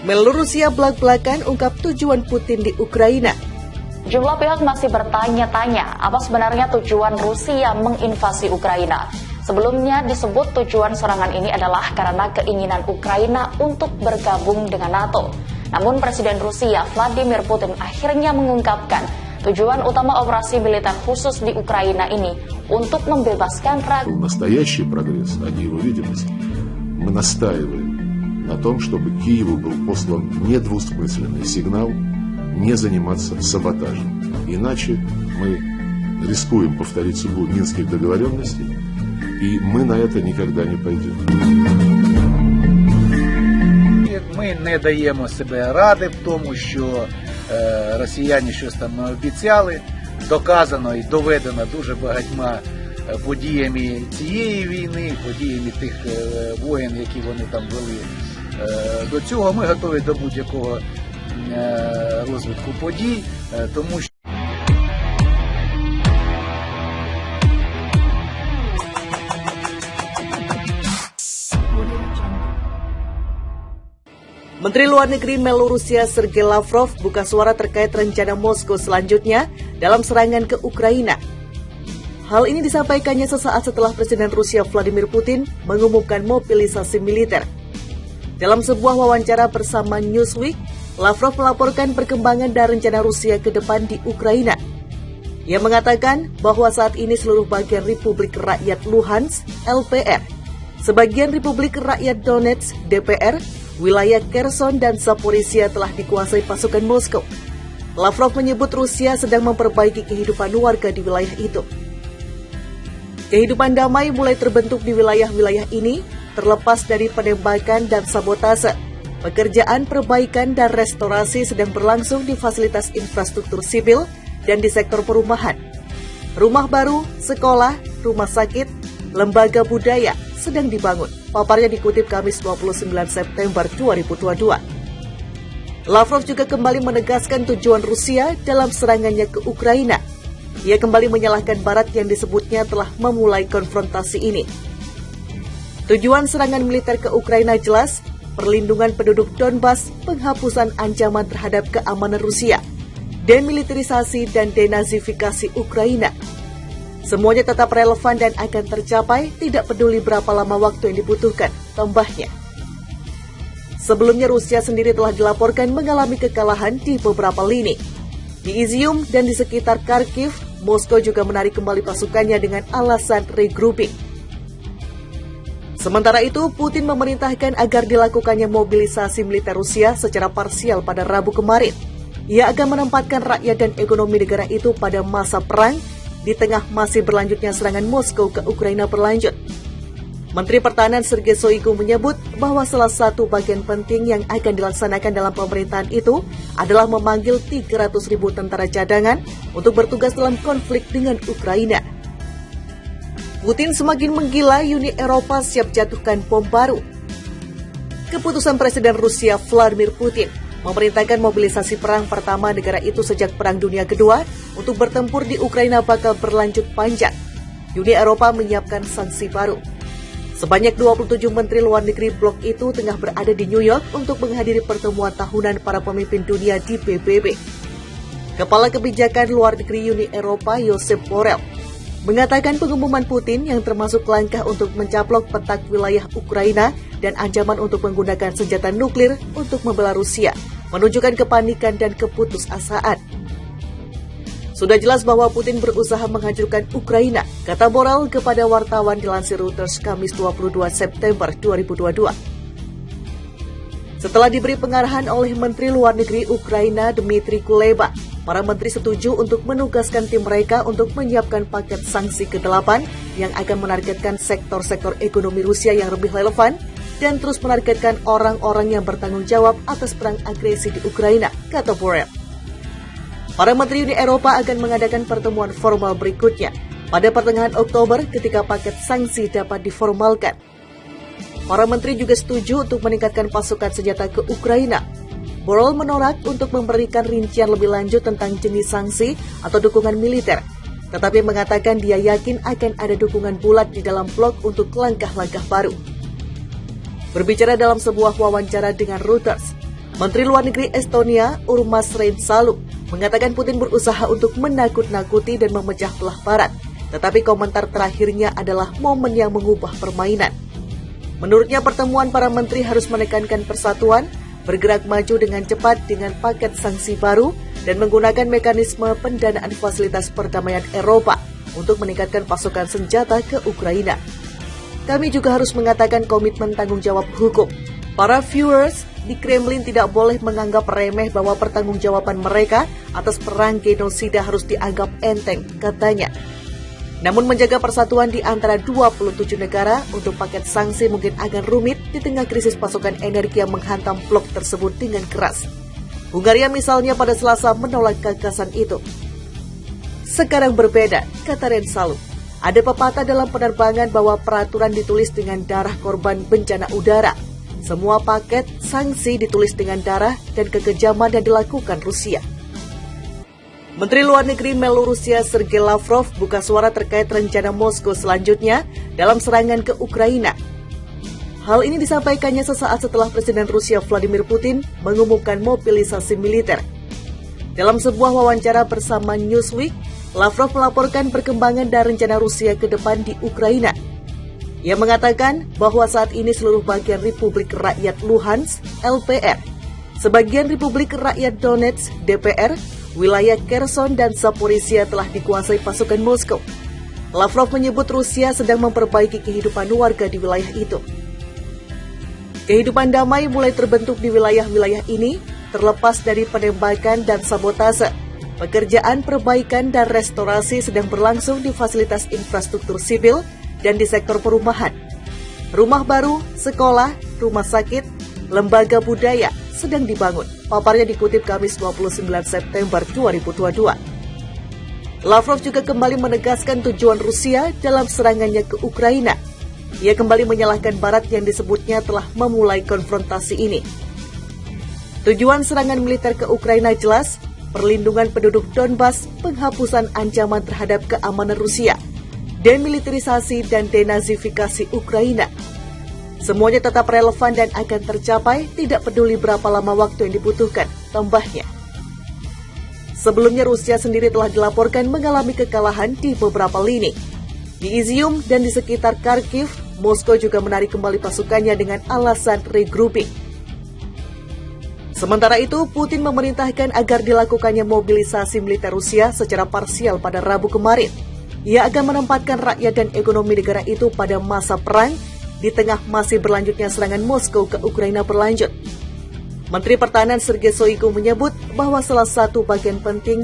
Menlu Rusia belak-belakan ungkap tujuan Putin di Ukraina. Jumlah pihak masih bertanya-tanya apa sebenarnya tujuan Rusia menginvasi Ukraina. Sebelumnya disebut tujuan serangan ini adalah karena keinginan Ukraina untuk bergabung dengan NATO. Namun Presiden Rusia Vladimir Putin akhirnya mengungkapkan tujuan utama operasi militer khusus di Ukraina ini untuk membebaskan rakyat. Настоящий прогресс, а не его видимость. Мы настаиваем на том, чтобы Киеву был послан недвусмысленный сигнал не заниматься саботажем. Иначе мы рискуем повторить судьбу Минских договоренностей, и мы на это никогда не пойдем. Ми не даємо себе ради в тому, що росіяни щось там обіцяли. Доказано і доведено дуже багатьма подіями цієї війни, подіями тих воєн, які вони там вели. До цього ми готові до будь-якого розвитку подій, тому що Menteri Luar Negeri Menlu Rusia Sergei Lavrov buka suara terkait rencana Moskow selanjutnya dalam serangan ke Ukraina. Hal ini disampaikannya sesaat setelah Presiden Rusia Vladimir Putin mengumumkan mobilisasi militer. Dalam sebuah wawancara bersama Newsweek, Lavrov melaporkan perkembangan dan rencana Rusia ke depan di Ukraina. Ia mengatakan bahwa saat ini seluruh bagian Republik Rakyat Luhansk (LPR), sebagian Republik Rakyat Donetsk (DPR), wilayah Kherson dan Zaporizhia telah dikuasai pasukan Moskow. Lavrov menyebut Rusia sedang memperbaiki kehidupan warga di wilayah itu. Kehidupan damai mulai terbentuk di wilayah-wilayah ini, terlepas dari penembakan dan sabotase. Pekerjaan perbaikan dan restorasi sedang berlangsung di fasilitas infrastruktur sipil dan di sektor perumahan. Rumah baru, sekolah, rumah sakit, lembaga budaya sedang dibangun. Paparnya dikutip Kamis 29 September 2022. Lavrov juga kembali menegaskan tujuan Rusia dalam serangannya ke Ukraina. Ia kembali menyalahkan Barat yang disebutnya telah memulai konfrontasi ini. Tujuan serangan militer ke Ukraina jelas, perlindungan penduduk Donbas, penghapusan ancaman terhadap keamanan Rusia, demilitarisasi dan denazifikasi Ukraina. Semuanya tetap relevan dan akan tercapai, tidak peduli berapa lama waktu yang dibutuhkan, tambahnya. Sebelumnya Rusia sendiri telah dilaporkan mengalami kekalahan di beberapa lini. Di Izium dan di sekitar Kharkiv, Moskow juga menarik kembali pasukannya dengan alasan regrouping. Sementara itu, Putin memerintahkan agar dilakukannya mobilisasi militer Rusia secara parsial pada Rabu kemarin. Ia akan menempatkan rakyat dan ekonomi negara itu pada masa perang di tengah masih berlanjutnya serangan Moskow ke Ukraina berlanjut. Menteri Pertahanan Sergei Shoigu menyebut bahwa salah satu bagian penting yang akan dilaksanakan dalam pemerintahan itu adalah memanggil 300.000 tentara cadangan untuk bertugas dalam konflik dengan Ukraina. Putin semakin menggila, Uni Eropa siap jatuhkan bom baru. Keputusan Presiden Rusia Vladimir Putin memerintahkan mobilisasi perang pertama negara itu sejak Perang Dunia Kedua untuk bertempur di Ukraina bakal berlanjut panjang. Uni Eropa menyiapkan sanksi baru. Sebanyak 27 menteri luar negeri blok itu tengah berada di New York untuk menghadiri pertemuan tahunan para pemimpin dunia di PBB. Kepala Kebijakan Luar Negeri Uni Eropa Josep Borrell mengatakan pengumuman Putin yang termasuk langkah untuk mencaplok petak wilayah Ukraina dan ancaman untuk menggunakan senjata nuklir untuk membela Rusia menunjukkan kepanikan dan keputusasaan. Sudah jelas bahwa Putin berusaha menghancurkan Ukraina, kata Borrell kepada wartawan dilansir Reuters Kamis 22 September 2022. Setelah diberi pengarahan oleh Menteri Luar Negeri Ukraina Dmytro Kuleba, para menteri setuju untuk menugaskan tim mereka untuk menyiapkan paket sanksi ke-8 yang akan menargetkan sektor-sektor ekonomi Rusia yang lebih relevan dan terus menargetkan orang-orang yang bertanggung jawab atas perang agresi di Ukraina, kata Borrell. Para menteri Uni Eropa akan mengadakan pertemuan formal berikutnya pada pertengahan Oktober ketika paket sanksi dapat diformalkan. Para menteri juga setuju untuk meningkatkan pasukan senjata ke Ukraina. Borrell menolak untuk memberikan rincian lebih lanjut tentang jenis sanksi atau dukungan militer, tetapi mengatakan dia yakin akan ada dukungan bulat di dalam blok untuk langkah-langkah baru. Berbicara dalam sebuah wawancara dengan Reuters, Menteri Luar Negeri Estonia, Urmas Reinsalu, mengatakan Putin berusaha untuk menakut-nakuti dan memecah belah Barat. Tetapi komentar terakhirnya adalah momen yang mengubah permainan. Menurutnya pertemuan para menteri harus menekankan persatuan, bergerak maju dengan cepat dengan paket sanksi baru, dan menggunakan mekanisme pendanaan fasilitas perdamaian Eropa untuk meningkatkan pasokan senjata ke Ukraina. Kami juga harus mengatakan komitmen tanggung jawab hukum. Para viewers di Kremlin tidak boleh menganggap remeh bahwa pertanggungjawaban mereka atas perang genosida harus dianggap enteng, katanya. Namun menjaga persatuan di antara 27 negara untuk paket sanksi mungkin akan rumit di tengah krisis pasokan energi yang menghantam blok tersebut dengan keras. Hungaria misalnya pada Selasa menolak gagasan itu. Sekarang berbeda, kata Reinsalu. Ada pepatah dalam penerbangan bahwa peraturan ditulis dengan darah korban bencana udara. Semua paket sanksi ditulis dengan darah dan kekejaman yang dilakukan Rusia. Menteri Luar Negeri Belorusia Sergei Lavrov buka suara terkait rencana Moskow selanjutnya dalam serangan ke Ukraina. Hal ini disampaikannya sesaat setelah Presiden Rusia Vladimir Putin mengumumkan mobilisasi militer. Dalam sebuah wawancara bersama Newsweek, Lavrov melaporkan perkembangan dan rencana Rusia ke depan di Ukraina. Ia mengatakan bahwa saat ini seluruh bagian Republik Rakyat Luhansk, LPR, sebagian Republik Rakyat Donetsk, DPR, wilayah Kherson dan Zaporizhia telah dikuasai pasukan Moskow. Lavrov menyebut Rusia sedang memperbaiki kehidupan warga di wilayah itu. Kehidupan damai mulai terbentuk di wilayah-wilayah ini, terlepas dari penembakan dan sabotase. Pekerjaan perbaikan dan restorasi sedang berlangsung di fasilitas infrastruktur sipil dan di sektor perumahan. Rumah baru, sekolah, rumah sakit, lembaga budaya sedang dibangun. Paparnya dikutip Kamis 29 September 2022. Lavrov juga kembali menegaskan tujuan Rusia dalam serangannya ke Ukraina. Ia kembali menyalahkan Barat yang disebutnya telah memulai konfrontasi ini. Tujuan serangan militer ke Ukraina jelas, perlindungan penduduk Donbas, penghapusan ancaman terhadap keamanan Rusia, demilitarisasi dan denazifikasi Ukraina. Semuanya tetap relevan dan akan tercapai, tidak peduli berapa lama waktu yang dibutuhkan, tambahnya. Sebelumnya Rusia sendiri telah dilaporkan mengalami kekalahan di beberapa lini. Di Izium dan di sekitar Kharkiv, Moskow juga menarik kembali pasukannya dengan alasan regrouping. Sementara itu, Putin memerintahkan agar dilakukannya mobilisasi militer Rusia secara parsial pada Rabu kemarin. Ia akan menempatkan rakyat dan ekonomi negara itu pada masa perang di tengah masih berlanjutnya serangan Moskow ke Ukraina berlanjut. Menteri Pertahanan Sergei Shoigu menyebut bahwa salah satu bagian penting